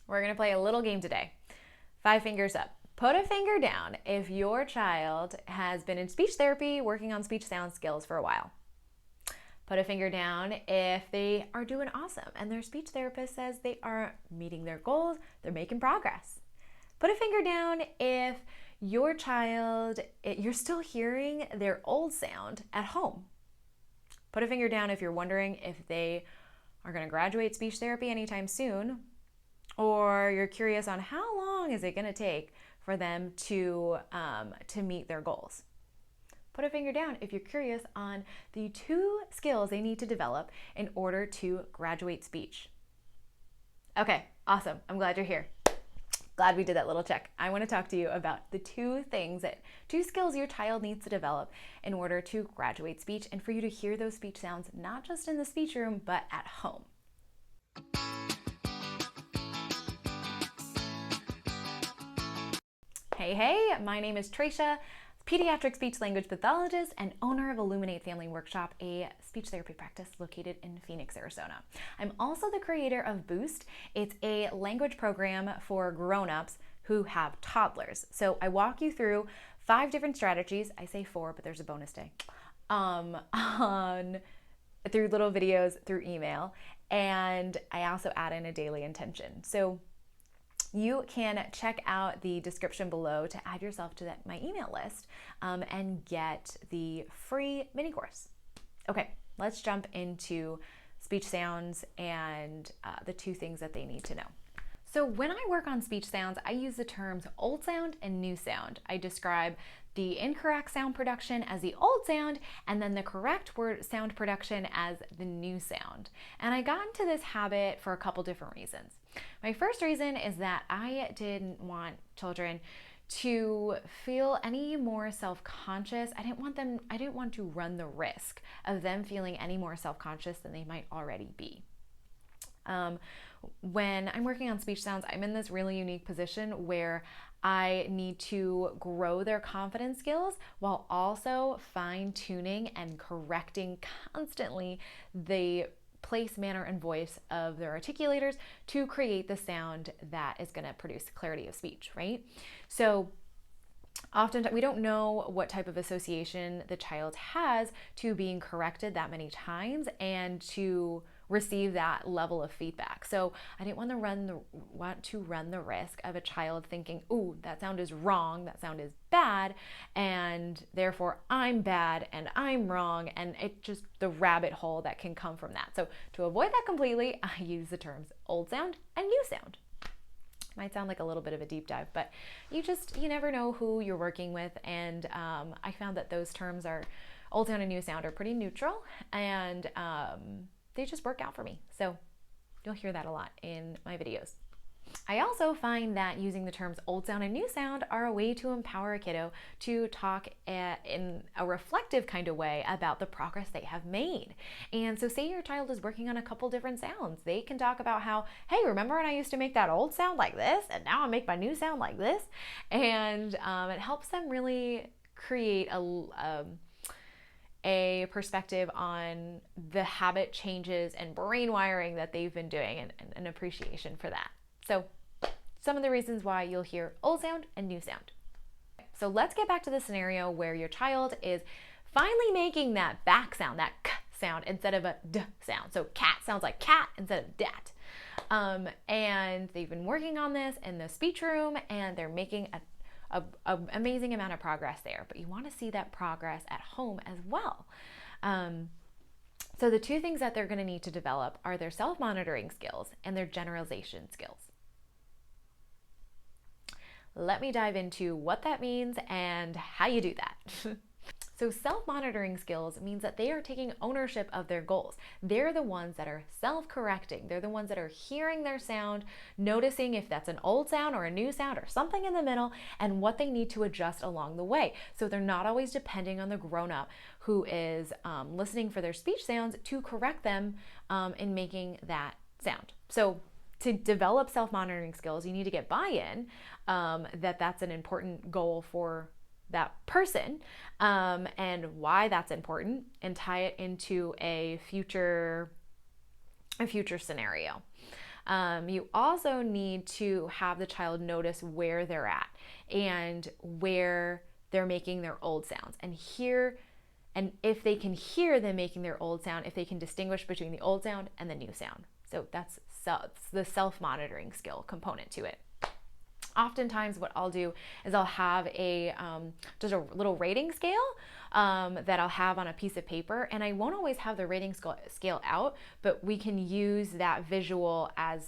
We're going to play a little game today. 5 fingers up. Put a finger down if your child has been in speech therapy working on speech sound skills for a while. Put a finger down if they are doing awesome and their speech therapist says they are meeting their goals, they're making progress. Put a finger down if your child, you're still hearing their old sound at home. Put a finger down if you're wondering if they are going to graduate speech therapy anytime soon, or you're curious on how long is it going to take for them to meet their goals. Put a finger down if you're curious on the 2 skills they need to develop in order to graduate speech. Okay, awesome. I'm glad you're here. Glad we did that little check. I want to talk to you about the 2 skills your child needs to develop in order to graduate speech and for you to hear those speech sounds not just in the speech room, but at home. Hey, my name is Tracia, pediatric speech language pathologist and owner of Illuminate Family Workshop, a speech therapy practice located in Phoenix, Arizona. I'm also the creator of Boost. It's a language program for grown-ups who have toddlers. So I walk you through 5 different strategies. I say 4, but there's a bonus day. Through little videos, through email, and I also add in a daily intention. So you can check out the description below to add yourself to my email list and get the free mini course. Okay, let's jump into speech sounds and the 2 things that they need to know. So when I work on speech sounds, I use the terms old sound and new sound. I describe the incorrect sound production as the old sound and then the correct word sound production as the new sound. And I got into this habit for a couple different reasons. My first reason is that I didn't want children to feel any more self-conscious. I didn't want to run the risk of them feeling any more self-conscious than they might already be. When I'm working on speech sounds, I'm in this really unique position where I need to grow their confidence skills while also fine-tuning and correcting constantly the place, manner, and voice of their articulators to create the sound that is going to produce clarity of speech, right? So often we don't know what type of association the child has to being corrected that many times and to receive that level of feedback. So I didn't want to run the risk of a child thinking, "Ooh, that sound is wrong, that sound is bad, and therefore I'm bad and I'm wrong," and it just the rabbit hole that can come from that. So to avoid that completely, I use the terms old sound and new sound. Might sound like a little bit of a deep dive, but you never know who you're working with, and I found that those terms are old sound and new sound are pretty neutral, and they just work out for me. So you'll hear that a lot in my videos. I also find that using the terms old sound and new sound are a way to empower a kiddo to talk in a reflective kind of way about the progress they have made. And so say your child is working on a couple different sounds. They can talk about how, hey, remember when I used to make that old sound like this and now I make my new sound like this? And it helps them really create a perspective on the habit changes and brain wiring that they've been doing and an appreciation for that. So some of the reasons why you'll hear old sound and new sound. So let's get back to the scenario where your child is finally making that back sound, that k sound instead of a d sound. So cat sounds like cat instead of dat. And they've been working on this in the speech room and they're making an amazing amount of progress there. But you want to see that progress at home as well. So the 2 things that they're going to need to develop are their self-monitoring skills and their generalization skills. Let me dive into what that means and how you do that. So self-monitoring skills means that they are taking ownership of their goals. They're the ones that are self-correcting. They're the ones that are hearing their sound, noticing if that's an old sound or a new sound or something in the middle, and what they need to adjust along the way. So they're not always depending on the grown-up who is listening for their speech sounds to correct them in making that sound. So to develop self-monitoring skills, you need to get buy-in that that's an important goal for that person and why that's important, and tie it into a future scenario. You also need to have the child notice where they're at and where they're making their old sounds, and hear, and if they can hear them making their old sound, if they can distinguish between the old sound and the new sound. So that's the self-monitoring skill component to it. Oftentimes what I'll do is I'll have just a little rating scale that I'll have on a piece of paper, and I won't always have the rating scale out, but we can use that visual as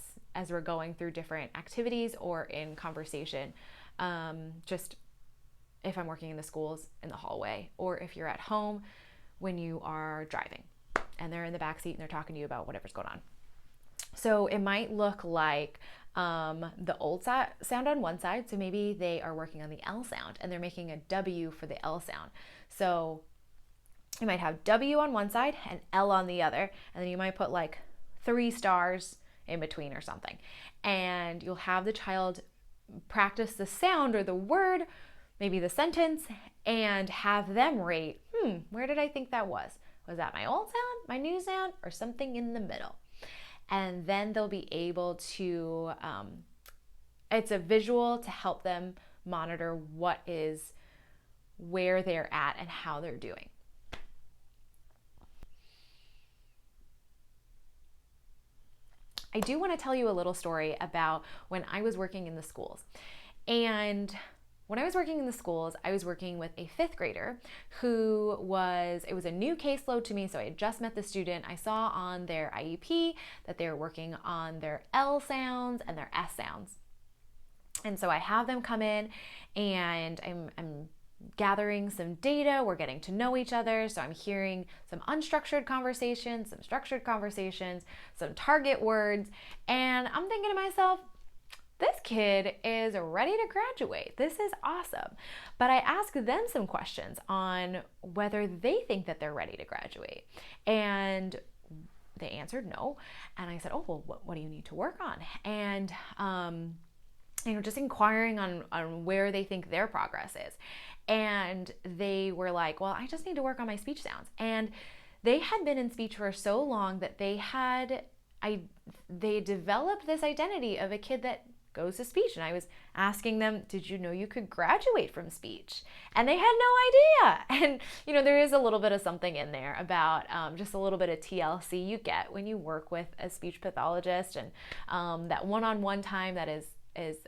we're going through different activities or in conversation, just if I'm working in the schools in the hallway, or if you're at home when you are driving and they're in the back seat and they're talking to you about whatever's going on. So it might look like the old sound on one side. So maybe they are working on the L sound and they're making a W for the L sound. So you might have W on one side and L on the other. And then you might put like 3 stars in between or something. And you'll have the child practice the sound or the word, maybe the sentence, and have them rate, where did I think that was? Was that my old sound, my new sound, or something in the middle? And then they'll be able to, it's a visual to help them monitor where they're at and how they're doing. I do want to tell you a little story about when I was working in the schools. And when I was working in the schools, I was working with a 5th grader it was a new caseload to me, so I had just met the student. I saw on their IEP that they were working on their L sounds and their S sounds. And so I have them come in, and I'm gathering some data. We're getting to know each other. So I'm hearing some unstructured conversations, some structured conversations, some target words, and I'm thinking to myself, this kid is ready to graduate. This is awesome. But I asked them some questions on whether they think that they're ready to graduate. And they answered no. And I said, oh, well, what do you need to work on? And, just inquiring on where they think their progress is. And they were like, well, I just need to work on my speech sounds. And they had been in speech for so long that they developed this identity of a kid that goes to speech. And I was asking them, did you know you could graduate from speech? And they had no idea. And, there is a little bit of something in there about just a little bit of TLC you get when you work with a speech pathologist, and that one-on-one time that is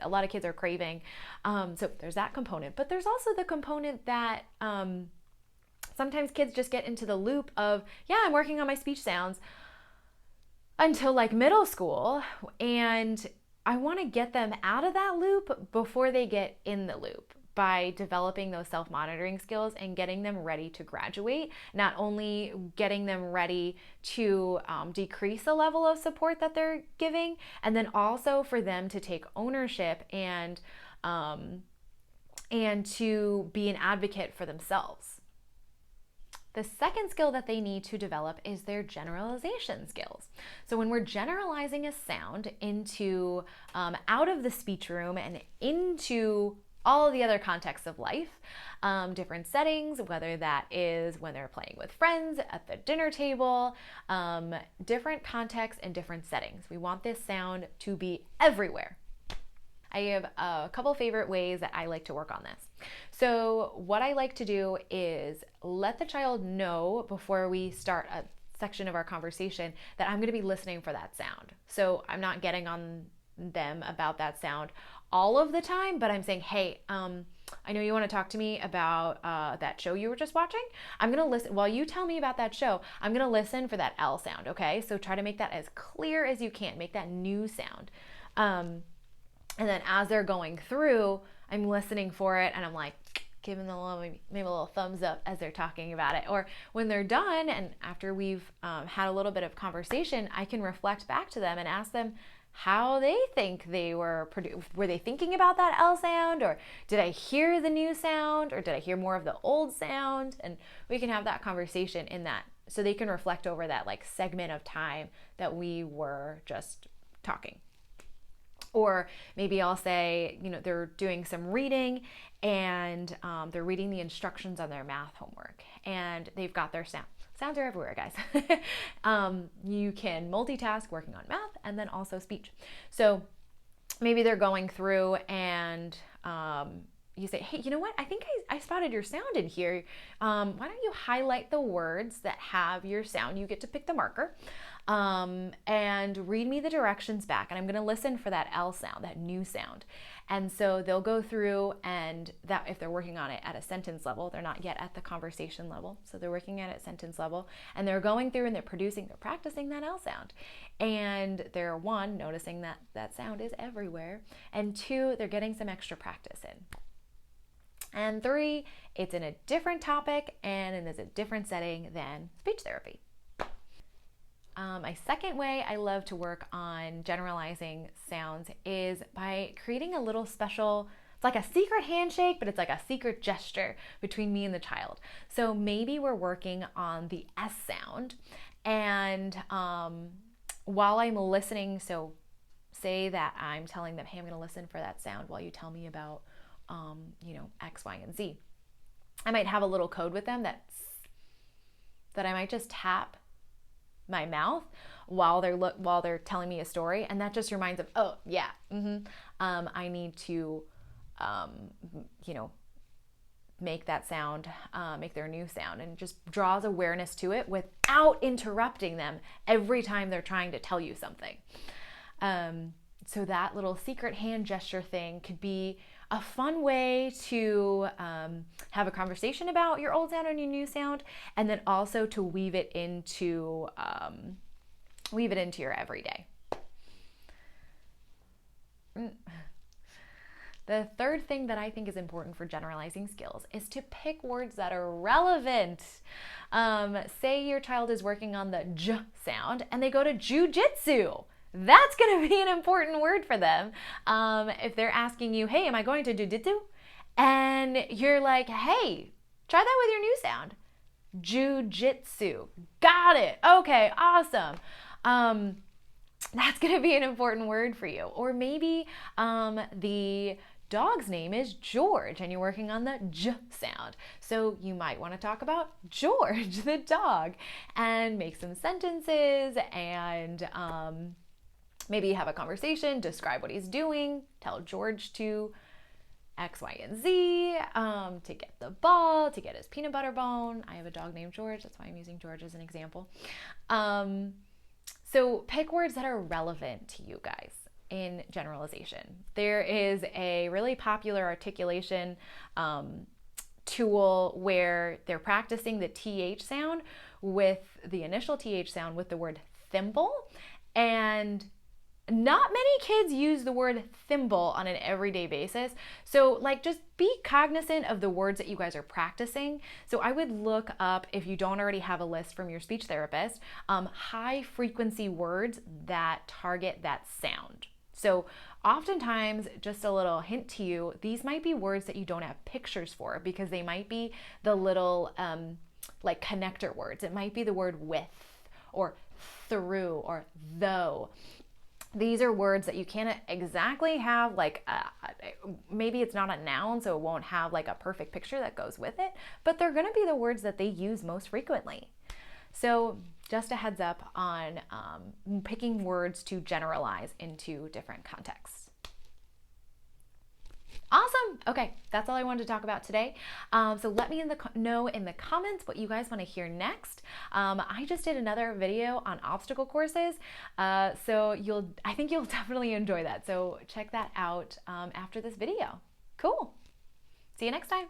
a lot of kids are craving. So there's that component, but there's also the component that sometimes kids just get into the loop of, I'm working on my speech sounds until like middle school, and I want to get them out of that loop before they get in the loop by developing those self-monitoring skills and getting them ready to graduate. Not only getting them ready to decrease the level of support that they're giving, and then also for them to take ownership and to be an advocate for themselves. The second skill that they need to develop is their generalization skills. So when we're generalizing a sound into out of the speech room and into all of the other contexts of life, different settings, whether that is when they're playing with friends at the dinner table, different contexts and different settings. We want this sound to be everywhere. I have a couple favorite ways that I like to work on this. So what I like to do is let the child know before we start a section of our conversation that I'm going to be listening for that sound. So I'm not getting on them about that sound all of the time, but I'm saying, hey, I know you want to talk to me about that show you were just watching. I'm going to listen while you tell me about that show. I'm going to listen for that L sound. Okay. So try to make that as clear as you can, make that new sound. And then as they're going through, I'm listening for it and I'm like giving them maybe a little thumbs up as they're talking about it. Or when they're done and after we've had a little bit of conversation, I can reflect back to them and ask them how they think they were they thinking about that L sound, or did I hear the new sound, or did I hear more of the old sound? And we can have that conversation in that, so they can reflect over that like segment of time that we were just talking. Or maybe I'll say, they're doing some reading and they're reading the instructions on their math homework and they've got their Sounds are everywhere, guys. You can multitask working on math and then also speech. So maybe they're going through and you say, hey, you know what? I think I spotted your sound in here. Why don't you highlight the words that have your sound? You get to pick the marker and read me the directions back. And I'm going to listen for that L sound, that new sound. And so they'll go through, and that if they're working on it at a sentence level, they're not yet at the conversation level. So they're working at it sentence level, and they're going through and they're practicing that L sound. And they're one, noticing that that sound is everywhere. And two, they're getting some extra practice in. And three, it's in a different topic and it is a different setting than speech therapy. My second way I love to work on generalizing sounds is by creating a little special, it's like a secret handshake, but it's like a secret gesture between me and the child. So maybe we're working on the S sound, and while I'm listening, so say that I'm telling them, hey, I'm going to listen for that sound while you tell me about, X, Y, and Z. I might have a little code with them that I might just tap my mouth while they're telling me a story, and that just reminds them, oh yeah, I need to make that sound, make their new sound, and it just draws awareness to it without interrupting them every time they're trying to tell you something. So that little secret hand gesture thing could be a fun way to have a conversation about your old sound and your new sound, and then also to weave it into your everyday. The third thing that I think is important for generalizing skills is to pick words that are relevant. Say your child is working on the J sound and they go to jujitsu. That's going to be an important word for them. If they're asking you, hey, am I going to jujitsu? And you're like, hey, try that with your new sound. Jujitsu. Got it. Okay, awesome. That's going to be an important word for you. Or maybe the dog's name is George and you're working on the J sound. So you might want to talk about George, the dog, and make some sentences and maybe have a conversation, describe what he's doing, tell George to X, Y, and Z, to get the ball, to get his peanut butter bone. I have a dog named George. That's why I'm using George as an example. So pick words that are relevant to you guys in generalization. There is a really popular articulation tool where they're practicing the TH sound with the initial TH sound with the word thimble, and not many kids use the word thimble on an everyday basis. So just be cognizant of the words that you guys are practicing. So I would look up, if you don't already have a list from your speech therapist, high frequency words that target that sound. So oftentimes, just a little hint to you, these might be words that you don't have pictures for because they might be the little connector words. It might be the word with or through or though. These are words that you can't exactly have maybe it's not a noun, so it won't have a perfect picture that goes with it, but they're going to be the words that they use most frequently. So just a heads up on picking words to generalize into different contexts. Awesome. Okay, that's all I wanted to talk about today. So let me know in the comments what you guys want to hear next. I just did another video on obstacle courses, so I think you'll definitely enjoy that. So check that out after this video. Cool. See you next time.